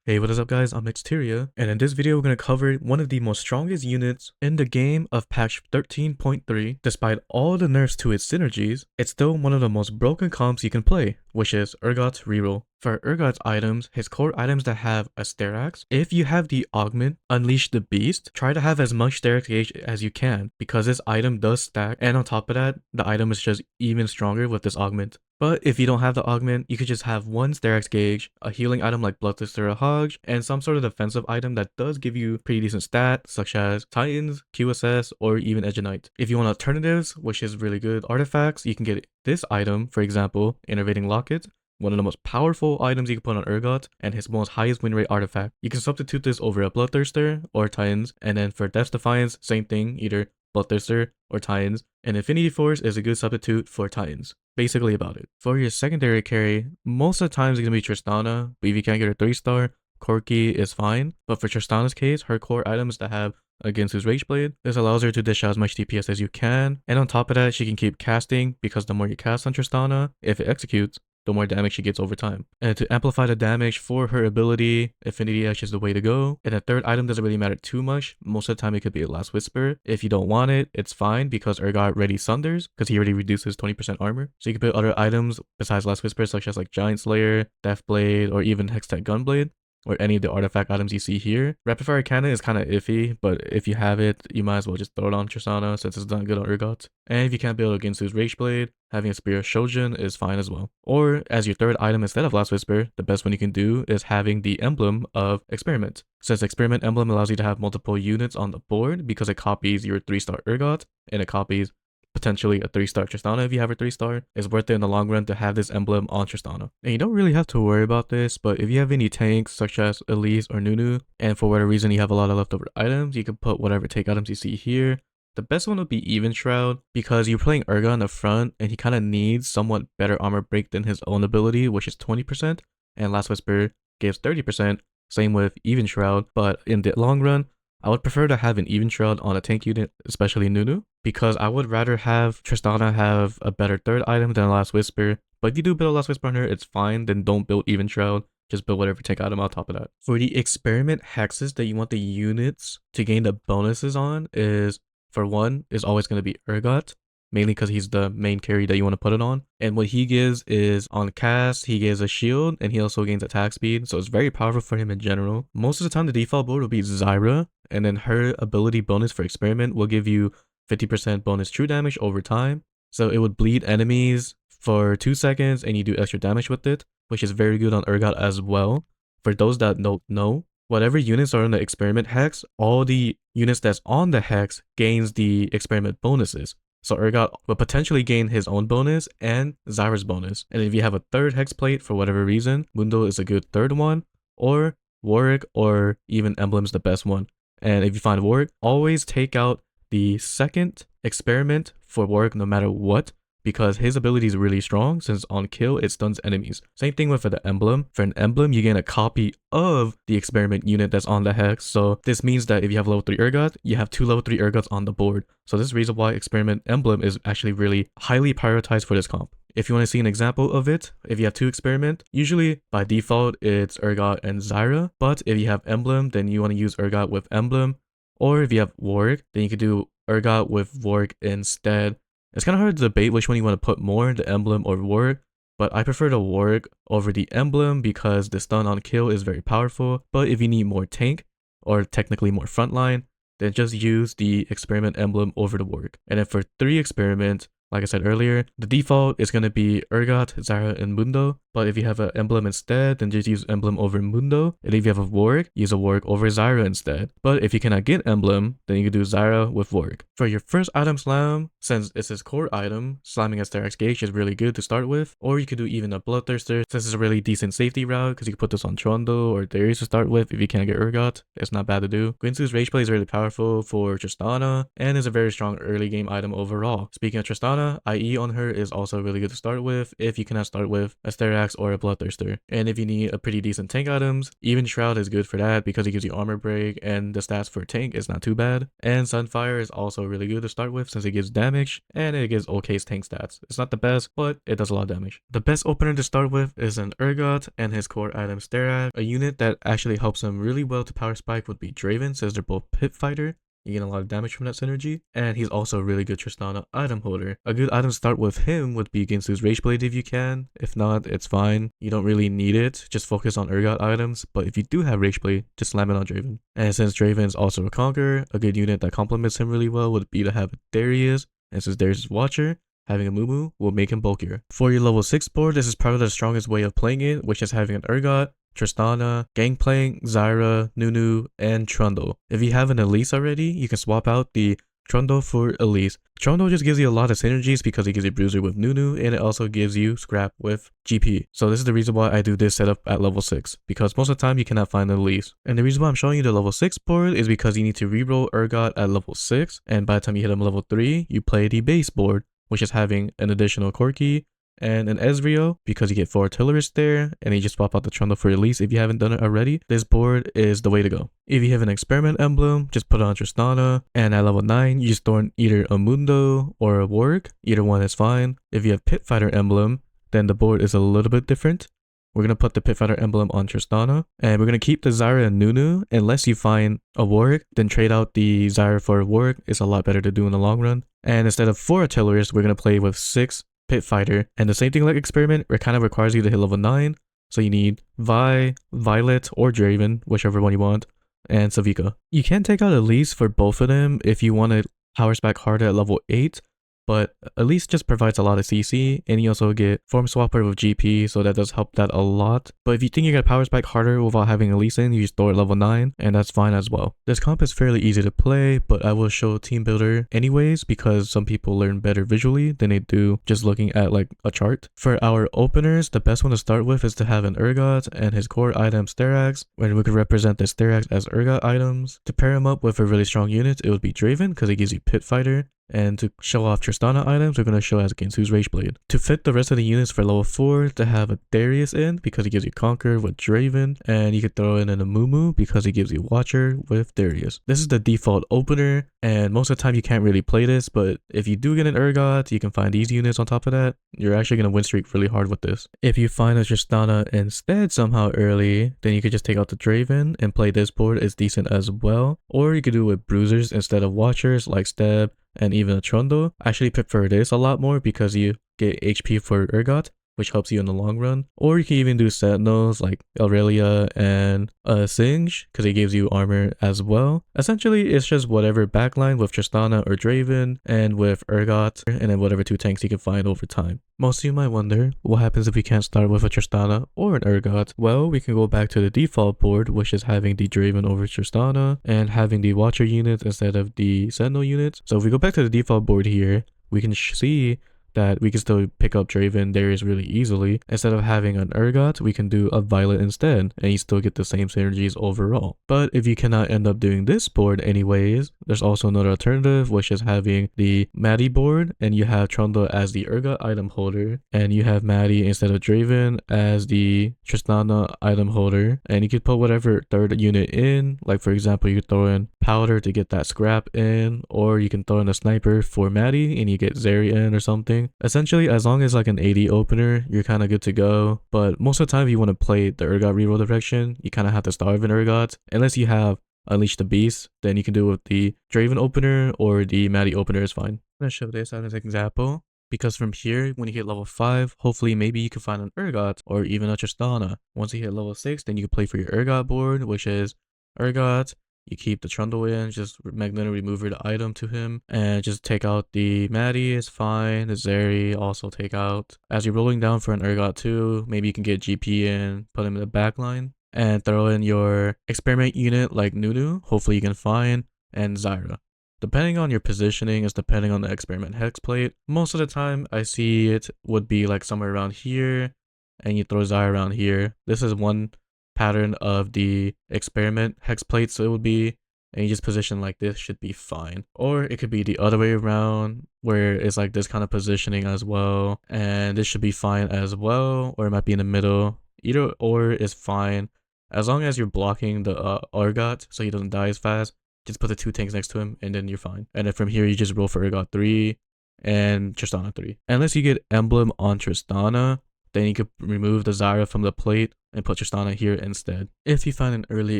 Hey, what is up guys, I'm Xteria, and in this video we're going to cover one of the most strongest units in the game of patch 13.3. Despite all the nerfs to its synergies, it's still one of the most broken comps you can play, which is Urgot Reroll. For Urgot's items, his core items that have a Sterax, if you have the Augment, Unleash the Beast, try to have as much Sterax gauge as you can, because this item does stack, and on top of that, the item is just even stronger with this Augment. But if you don't have the Augment, you could just have one Sterax gauge, a healing item like Bloodthirster or Hog, and some sort of defensive item that does give you pretty decent stats, such as Titans, QSS, or even Edge of Night. If you want alternatives, which is really good artifacts, you can get this item, for example, Innervating Locket, one of the most powerful items you can put on Urgot, and his most highest win rate artifact. You can substitute this over a Bloodthirster or Titans, and then for Death's Defiance, same thing, either Bloodthirster or Titans, and Infinity Force is a good substitute for Titans. Basically about it. For your secondary carry, most of the times it's gonna be Tristana, but if you can't get a 3-star, Corki is fine. But for Tristana's case, her core items that have against his Rageblade, this allows her to dish out as much DPS as you can, and on top of that, she can keep casting, because the more you cast on Tristana, if it executes, the more damage she gets over time. And to amplify the damage for her ability, Affinity Edge is the way to go. And the third item doesn't really matter too much. Most of the time it could be a Last Whisper. If you don't want it, it's fine because Urgot already sunders, because he already reduces 20% armor. So you can put other items besides Last Whisper, such as like Giant Slayer, Deathblade, or even Hextech Gunblade, or any of the artifact items you see here. Rapid Fire Cannon is kind of iffy, but if you have it, you might as well just throw it on Tristana since it's not good on Urgot. And if you can't build against his Rageblade, having a Spear of Shojin is fine as well. Or as your third item instead of Last Whisper, the best one you can do is having the emblem of Experiment. Since Experiment emblem allows you to have multiple units on the board because it copies your 3-star Urgot and it copies potentially a 3-star Tristana if you have a 3-star, it's worth it in the long run to have this emblem on Tristana. And you don't really have to worry about this, but if you have any tanks such as Elise or Nunu, and for whatever reason you have a lot of leftover items, you can put whatever tank items you see here. The best one would be Even Shroud, because you're playing Urgot in the front and he kind of needs somewhat better armor break than his own ability, which is 20%, and Last Whisper gives 30%, same with Even Shroud, but in the long run, I would prefer to have an Even Shroud on a tank unit, especially Nunu, because I would rather have Tristana have a better third item than Last Whisper. But if you do build Last Whisper on her, it's fine, then don't build Even Shroud, just build whatever tank item on top of that. For the experiment hexes that you want the units to gain the bonuses on is, for one, is always going to be Urgot, mainly because he's the main carry that you want to put it on. And what he gives is on cast, he gives a shield and he also gains attack speed. So it's very powerful for him in general. Most of the time, the default build will be Zyra, and then her ability bonus for experiment will give you 50% bonus true damage over time. So it would bleed enemies for 2 seconds and you do extra damage with it, which is very good on Urgot as well. For those that don't know, whatever units are in the experiment hex, all the units that's on the hex gains the experiment bonuses. So Urgot will potentially gain his own bonus and Zyra's bonus. And if you have a third hex plate for whatever reason, Mundo is a good third one, or Warwick or even Emblem's the best one. And if you find Warwick, always take out the second experiment for Warwick no matter what, because his ability is really strong since on kill it stuns enemies. Same thing with the emblem. For an emblem, you gain a copy of the experiment unit that's on the hex. So this means that if you have level 3 Urgot, you have 2 level 3 Urgots on the board. So this is the reason why experiment emblem is actually really highly prioritized for this comp. If you want to see an example of it, if you have 2 experiment, usually by default it's Urgot and Zyra. But if you have emblem, then you want to use Urgot with emblem. Or if you have Warwick, then you could do Urgot with Warwick instead. It's kind of hard to debate which one you want to put more, the emblem or Warwick, but I prefer the Warwick over the emblem because the stun on kill is very powerful. But if you need more tank, or technically more frontline, then just use the experiment emblem over the Warwick. And then for 3 experiment, like I said earlier, the default is going to be Urgot, Zyra, and Mundo. But if you have an emblem instead, then just use emblem over Mundo. And if you have a Warwick, use a Warwick over Zyra instead. But if you cannot get emblem, then you can do Zyra with Warwick. For your first item slam, since it's his core item, slamming a Sterax gauge is really good to start with. Or you could do even a Bloodthirster, since it's a really decent safety route, because you can put this on Trondo or Darius to start with if you can't get Urgot. It's not bad to do. Guinsoo's Rageblade is really powerful for Tristana, and is a very strong early game item overall. Speaking of Tristana, IE on her is also really good to start with if you cannot start with a Sterax Axe or a Bloodthirster. And if you need a pretty decent tank items, even Shroud is good for that because it gives you armor break and the stats for tank is not too bad. And Sunfire is also really good to start with since it gives damage and it gives okay tank stats. It's not the best, but it does a lot of damage. The best opener to start with is an Urgot and his core item Sterak. A unit that actually helps him really well to power spike would be Draven since they're both pit fighter. You get a lot of damage from that synergy, and he's also a really good Tristana item holder. A good item to start with him would be Ginsu's Rageblade if you can. If not, it's fine. You don't really need it. Just focus on Urgot items, but if you do have Rageblade, just slam it on Draven. And since Draven is also a Conqueror, a good unit that complements him really well would be to have Darius, and since Darius is Watcher, having a Mumu will make him bulkier. For your level 6 board, this is probably the strongest way of playing it, which is having an Urgot, Tristana, Gangplank, Zyra, Nunu, and Trundle. If you have an Elise already, you can swap out the Trundle for Elise. Trundle just gives you a lot of synergies because it gives you Bruiser with Nunu and it also gives you Scrap with GP. So this is the reason why I do this setup at level 6 because most of the time you cannot find an Elise. And the reason why I'm showing you the level 6 board is because you need to reroll Urgot at level 6 and by the time you hit him level 3, you play the base board, which is having an additional Corki and an Ezreal because you get 4 Artillerists there and you just swap out the Trundle for Elise if you haven't done it already. This board is the way to go. If you have an Experiment Emblem, just put it on Tristana and at level 9 you just throw in either a Mundo or a Warg. Either one is fine. If you have Pit Fighter Emblem, then the board is a little bit different. We're going to put the Pit Fighter Emblem on Tristana and we're going to keep the Zyra and Nunu unless you find a Warg, then trade out the Zyra for a Warg. It's a lot better to do in the long run. And instead of 4 Artillerists, we're going to play with 6 Pit Fighter, and the same thing like Experiment, it kind of requires you to hit level 9, so you need Vi, Violet, or Draven, whichever one you want, and Savika. You can take out Elise for both of them if you want to power spec harder at level 8, but Elise just provides a lot of CC, and you also get Form Swapper with GP, so that does help that a lot. But if you think you're gonna power spike harder without having Elise in, you just throw it level 9, and that's fine as well. This comp is fairly easy to play, but I will show Team Builder anyways, because some people learn better visually than they do just looking at like a chart. For our openers, the best one to start with is to have an Urgot and his core item Sterak, and we could represent the Sterak as Urgot items. To pair him up with a really strong unit, it would be Draven, because it gives you Pit Fighter. And to show off Tristana items, we're going to show as Ginsu's Rageblade. To fit the rest of the units for level 4, to have a Darius in because he gives you Conquer with Draven, and you could throw in a Mumu because he gives you Watcher with Darius. This is the default opener, and most of the time you can't really play this, but if you do get an Urgot, you can find these units on top of that. You're actually going to win streak really hard with this. If you find a Tristana instead somehow early, then you could just take out the Draven and play this board. It's decent as well. Or you could do it with Bruisers instead of Watchers like Steb and even a Trundle. I actually prefer this a lot more because you get HP for Urgot, which helps you in the long run. Or you can even do Sentinels like Aurelia and Singe because it gives you armor as well. Essentially, it's just whatever backline with Tristana or Draven and with Urgot and then whatever 2 tanks you can find over time. Most of you might wonder, what happens if we can't start with a Tristana or an Urgot? Well, we can go back to the default board, which is having the Draven over Tristana and having the Watcher units instead of the Sentinel units. So if we go back to the default board here, we can see that we can still pick up Draven Darius really easily. Instead of having an Urgot, we can do a Violet instead, and you still get the same synergies overall. But if you cannot end up doing this board anyways, there's also another alternative, which is having the Maddie board, and you have Trundle as the Urgot item holder, and you have Maddie instead of Draven as the Tristana item holder, and you could put whatever third unit in, like for example, you could throw in Powder to get that Scrap in, or you can throw in a Sniper for Maddie, and you get Zeri in or something. Essentially, as long as like an AD opener, you're kind of good to go. But most of the time, if you want to play the Urgot reroll direction, you kind of have to start with an Urgot. Unless you have Unleash the Beast, then you can do it with the Draven opener or the Maddie opener is fine. I'm going to show this as an example. Because from here, when you hit level 5, hopefully maybe you can find an Urgot or even a Tristana. Once you hit level 6, then you can play for your Urgot board, which is Urgot. You keep the Trundle in, just magnetically maneuver the item to him, and just take out the Maddie is fine, the Zeri also take out. As you're rolling down for an Urgot too, maybe you can get GP in, put him in the back line, and throw in your experiment unit like Nunu, hopefully you can find, and Zyra. Depending on your positioning is depending on the experiment hex plate. Most of the time I see it would be like somewhere around here, and you throw Zyra around here. This is one pattern of the experiment hex plate, so it would be, and you just position like this, should be fine. Or it could be the other way around, where it's like this kind of positioning as well, and this should be fine as well, or it might be in the middle. Either or is fine, as long as you're blocking the Urgot so he doesn't die as fast. Just put the 2 tanks next to him, and then you're fine. And then from here, you just roll for Urgot 3 and Tristana 3. Unless you get Emblem on Tristana, then you could remove the Zyra from the plate and put Tristana here instead. If you find an early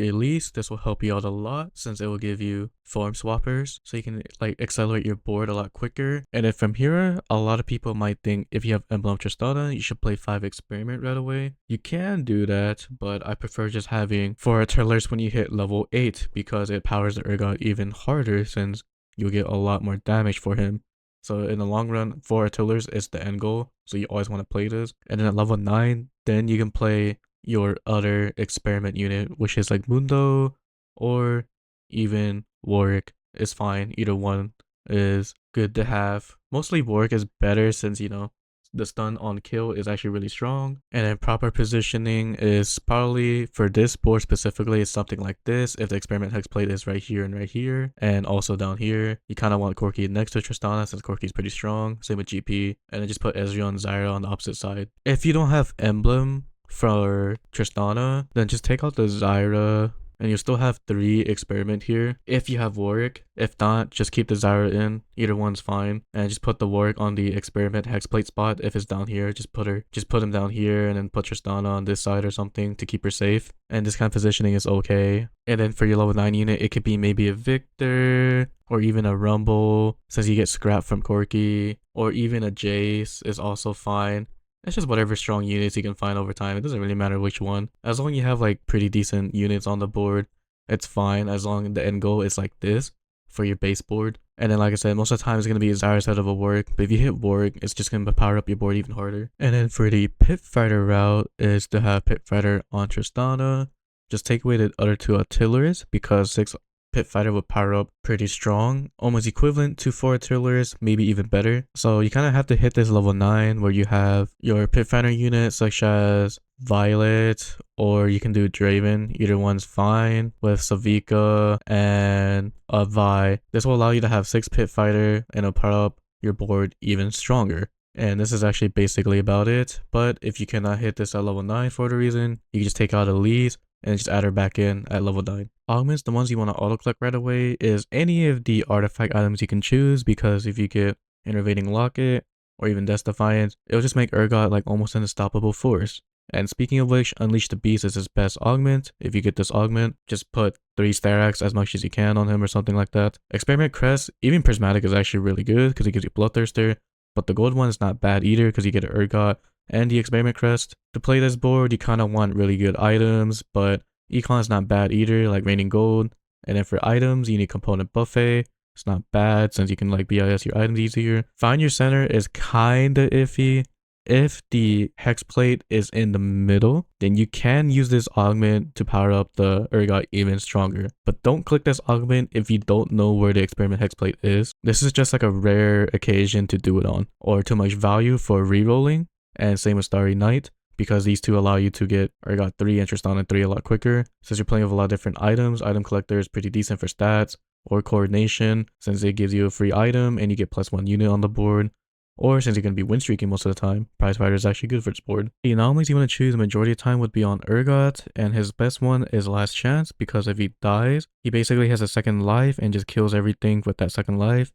release, this will help you out a lot since it will give you form swappers, so you can like accelerate your board a lot quicker. And then from here, a lot of people might think if you have Emblem Tristana, you should play 5 Experiment right away. You can do that, but I prefer just having 4 Artillerist when you hit level 8 because it powers the Urgot even harder since you'll get a lot more damage for him. So in the long run, 4 Artillers is the end goal, so you always want to play this. And then at level 9, then you can play your other experiment unit, which is like Mundo or even Warwick is fine. Either one is good to have. Mostly Warwick is better since, you know, the stun on kill is actually really strong. And then proper positioning is probably, for this board specifically, is something like this. If the experiment hex plate is right here and right here, and also down here, you kind of want Corki next to Tristana since Corki is pretty strong. Same with GP. And then just put Ezreal and Zyra on the opposite side. If you don't have Emblem for Tristana, then just take out the Zyra, and you'll still have 3 experiment here if you have Warwick. If not, just keep the Zyra in. Either one's fine. And just put the Warwick on the experiment hex plate spot. If it's down here, just put him down here, and then put Tristana on this side or something to keep her safe. And this kind of positioning is okay. And then for your level 9 unit, it could be maybe a Victor or even a Rumble since you get scrap from Corki, or even a Jace is also fine. It's just whatever strong units you can find over time. It doesn't really matter which one. As long as you have like pretty decent units on the board, it's fine. As long as the end goal is like this for your base board. And then like I said, most of the time it's going to be a Zyra instead of a Warwick. But if you hit Warwick, it's just going to power up your board even harder. And then for the Pit Fighter route is to have Pit Fighter on Tristana. Just take away the other 2 Artillerists because 6 Pit Fighter would power up pretty strong, almost equivalent to 4 Artillerists, maybe even better. So you kind of have to hit this level 9 where you have your Pit Fighter units such as Violet, or you can do Draven. Either one's fine with Savika and a Vi. This will allow you to have 6 Pit Fighter and it'll power up your board even stronger. And this is actually basically about it. But if you cannot hit this at level 9 for the reason, you can just take out Elise and just add her back in at level 9. Augments, the ones you want to auto-collect right away, is any of the artifact items you can choose, because if you get Innervating Locket or even Death Defiance, it'll just make Urgot like almost an unstoppable force. And speaking of which, Unleash the Beast is his best augment. If you get this augment, just put 3 Starax as much as you can on him or something like that. Experiment Crest, even Prismatic is actually really good because it gives you Bloodthirster, but the gold one is not bad either because you get an Urgot and the Experiment Crest. To play this board, you kind of want really good items, but Econ is not bad either, like Raining Gold. And then for items, you need Component Buffet. It's not bad since you can like BIS your items easier. Find Your Center is kinda iffy. If the hex plate is in the middle, then you can use this augment to power up the Urgot even stronger. But don't click this augment if you don't know where the experiment hex plate is. This is just like a rare occasion to do it on, or too much value for rerolling. And same with Starry Night, because these 2 allow you to get Urgot 3 and Tristana 3 a lot quicker. Since you're playing with a lot of different items, Item Collector is pretty decent for stats, or Coordination, since it gives you a free item and you get +1 unit on the board. Or since you're going to be win streaking most of the time, Prize Fighter is actually good for this board. The anomalies you want to choose the majority of the time would be on Urgot, and his best one is Last Chance, because if he dies, he basically has a second life and just kills everything with that second life.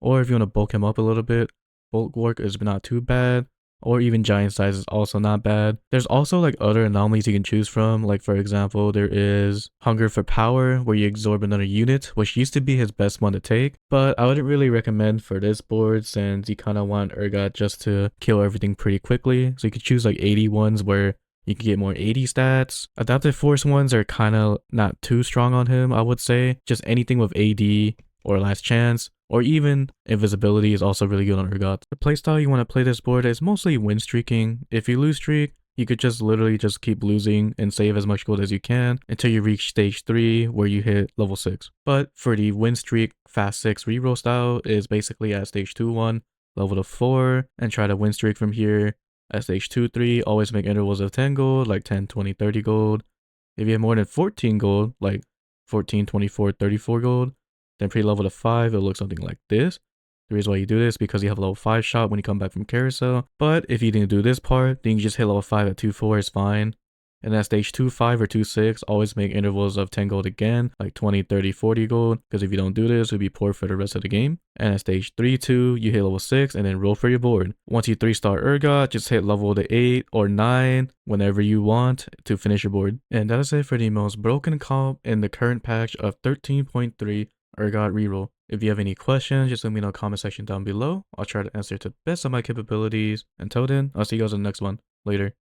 Or if you want to bulk him up a little bit, Bulwark is not too bad. Or even Giant Size is also not bad. There's also like other anomalies you can choose from, like for example there is Hunger for Power, where you absorb another unit, which used to be his best one to take, but I wouldn't really recommend for this board since you kind of want Urgot just to kill everything pretty quickly. So you could choose like 80 ones where you can get more 80 stats. Adaptive Force ones are kind of not too strong on him, I would say. Just anything with AD or Last Chance, or even Invisibility is also really good on Urgot. The playstyle you want to play this board is mostly win streaking. If you lose streak, you could just literally just keep losing and save as much gold as you can until you reach stage 3 where you hit level 6. But for the win streak fast 6 reroll style is basically at stage 2-1, level to 4, and try to win streak from here. At stage 2-3, always make intervals of 10 gold, like 10, 20, 30 gold. If you have more than 14 gold, like 14, 24, 34 gold. Then pre-level to 5, it'll look something like this. The reason why you do this is because you have a level 5 shot when you come back from carousel. But if you didn't do this part, then you just hit level 5 at 2-4 is fine. And at stage 2-5 or 2-6, always make intervals of 10 gold again, like 20, 30, 40 gold, because if you don't do this, it'll be poor for the rest of the game. And at stage 3-2, you hit level 6 and then roll for your board. Once you 3-star Urgot, just hit level to 8 or 9 whenever you want to finish your board. And that is it for the most broken comp in the current patch of 13.3 Urgot Reroll. If you have any questions, just let me know in the comment section down below. I'll try to answer to the best of my capabilities. Until then, I'll see you guys in the next one. Later.